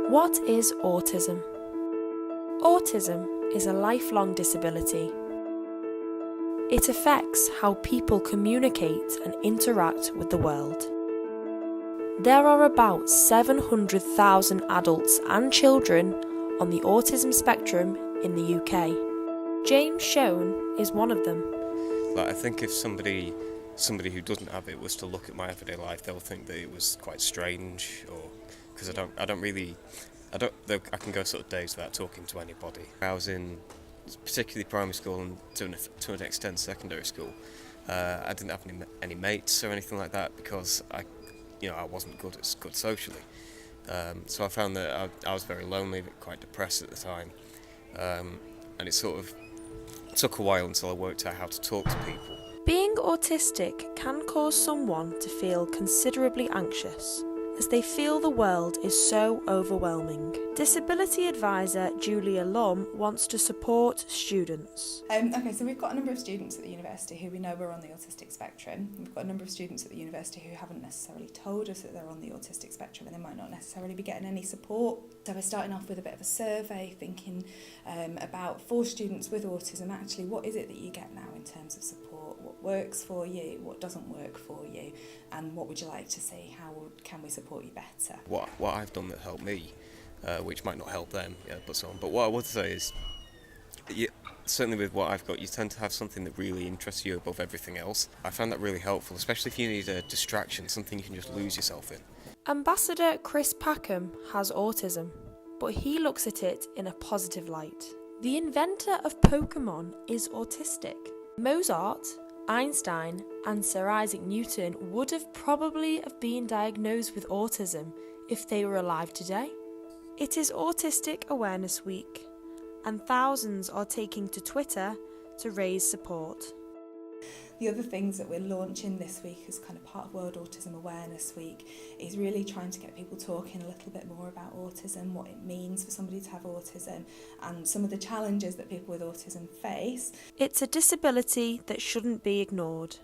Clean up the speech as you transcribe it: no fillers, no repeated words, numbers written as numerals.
What is autism? Autism is a lifelong disability. It affects how people communicate and interact with the world. There are about 700,000 adults and children on the autism spectrum in the UK. James Schoen is one of them. I think if somebody who doesn't have it was to look at my everyday life, they'll think that it was quite strange, or because I can go sort of days without talking to anybody. I was in particularly primary school and to an extent secondary school. I didn't have any mates or anything like that because I wasn't good socially. So I found that I was very lonely, quite depressed at the time, and it sort of took a while until I worked out how to talk to people. Being autistic can cause someone to feel considerably anxious, as they feel the world is so overwhelming. Disability advisor Julia Lum wants to support students. Okay, so we've got a number of students at the university who we know are on the autistic spectrum. We've got a number of students at the university who haven't necessarily told us that they're on the autistic spectrum, and they might not necessarily be getting any support. So we're starting off with a bit of a survey, thinking about for students with autism, actually what is it that you get now in terms of support? What works for you? What doesn't work for you? And what would you like to see? How can we support you better? What I've done that helped me, which might not help them, but so on. But what I would say is, certainly with what I've got, you tend to have something that really interests you above everything else. I found that really helpful, especially if you need a distraction, something you can just lose yourself in. Ambassador Chris Packham has autism, but he looks at it in a positive light. The inventor of Pokemon is autistic. Mozart, Einstein and Sir Isaac Newton would have probably been diagnosed with autism if they were alive today. It is Autistic Awareness Week, and thousands are taking to Twitter to raise support. The other things that we're launching this week as kind of part of World Autism Awareness Week is really trying to get people talking a little bit more about autism, what it means for somebody to have autism, and some of the challenges that people with autism face. It's a disability that shouldn't be ignored.